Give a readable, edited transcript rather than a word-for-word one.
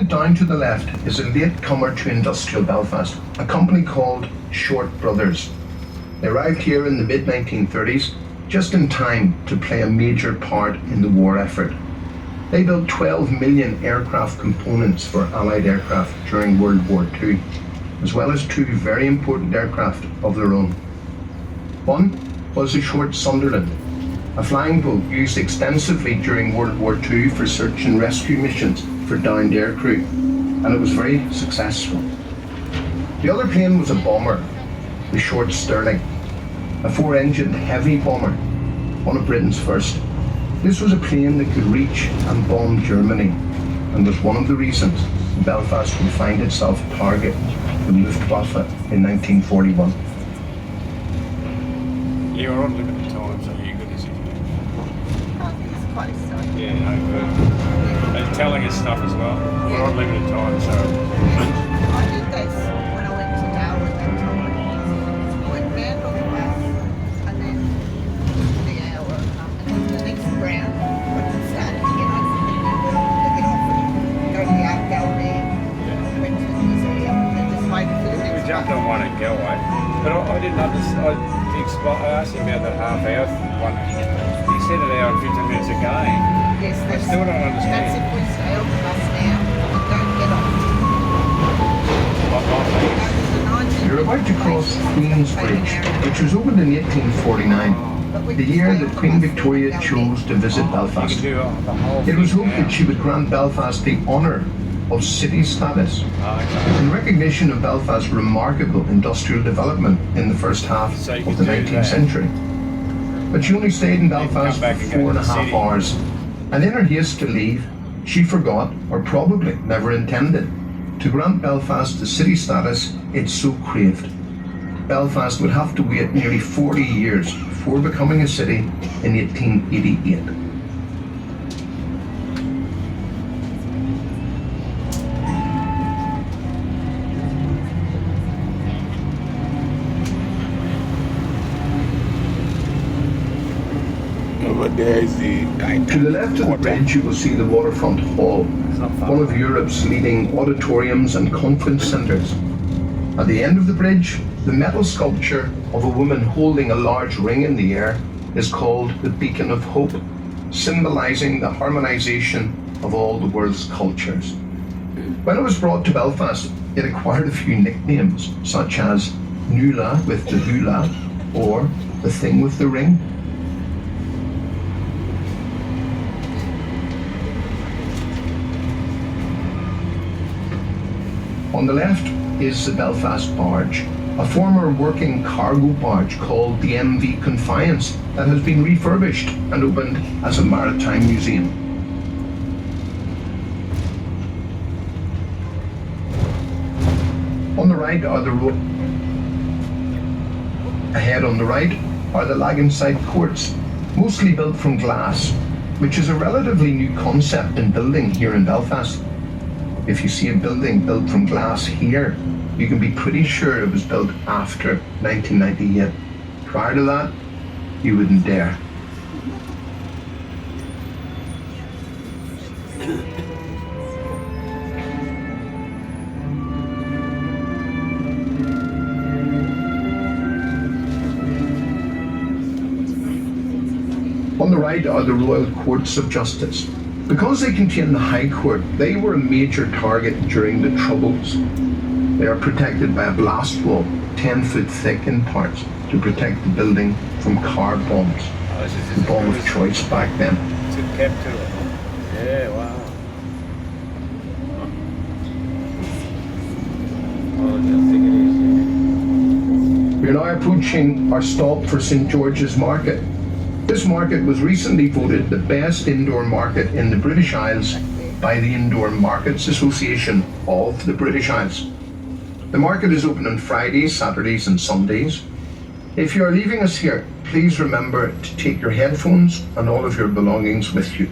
Down to the left is a latecomer to industrial Belfast, a company called Short Brothers. They arrived here in the mid-1930s, just in time to play a major part in the war effort. They built 12 million aircraft components for Allied aircraft during World War II, as well as two very important aircraft of their own. One was the Short Sunderland, a flying boat used extensively during World War II for search and rescue missions for downed aircrew, and it was very successful. The other plane was a bomber, the Short Stirling, a four-engined heavy bomber, one of Britain's first. This was a plane that could reach and bomb Germany, and was one of the reasons Belfast would find itself a target for Luftwaffe in 1941. You were on limited time, so you good as you can. It's close, so. Yeah, no good. And telling us stuff as well. We're on limited time, so. I did this when I went to Darwin that time. I went round on the bus and then the hour and then the next round when it started again, I said, to get off and go to the art gallery, went to the museum and then just waited for the We next jumped bus. on one at Galway, but I didn't understand. I asked him about that half hour one. He said an hour and 15 minutes again. Yes, I still don't understand. That's if we stay on the bus now and don't get off. You're about to cross Queen's Bridge, which was opened in 1849, the year that Queen Victoria chose to visit Belfast. You can do the whole It was thing hoped now. that she would grant Belfast the honour of city status Okay. in recognition of Belfast's remarkable industrial development in the first half So you of could the do 19th that. century. But she only stayed in Belfast come back for and go to the 4.5 city. hours, and in her haste to leave, she forgot, or probably never intended, to grant Belfast the city status it so craved. Belfast would have to wait nearly 40 years before becoming a city in 1888. Over there is the To the left of the bridge, you will see the Waterfront Hall, not far. one of Europe's leading auditoriums and conference centres. At the end of the bridge, the metal sculpture of a woman holding a large ring in the air is called the Beacon of Hope, symbolising the harmonisation of all the world's cultures. When it was brought to Belfast, it acquired a few nicknames, such as Nula with the hula, or the thing with the ring. On the left is the Belfast Barge, a former working cargo barge called the MV Confiance that has been refurbished and opened as a maritime museum. On the right are the Ahead on the right are the Laganside Courts, mostly built from glass, which is a relatively new concept in building here in Belfast. If you see a building built from glass here, you can be pretty sure it was built after 1998. Prior to that, you wouldn't dare. On the right are the Royal Courts of Justice. Because they contain the High Court, they were a major target during the Troubles. They are protected by a blast wall, 10 foot thick in parts, to protect the building from car bombs, the bomb of choice back then. To capture it. Yeah, wow. Oh, I think it is. We are now approaching our stop for St. George's Market. This market was recently voted the best indoor market in the British Isles by the Indoor Markets Association of the British Isles. The market is open on Fridays, Saturdays and Sundays. If you are leaving us here, please remember to take your headphones and all of your belongings with you.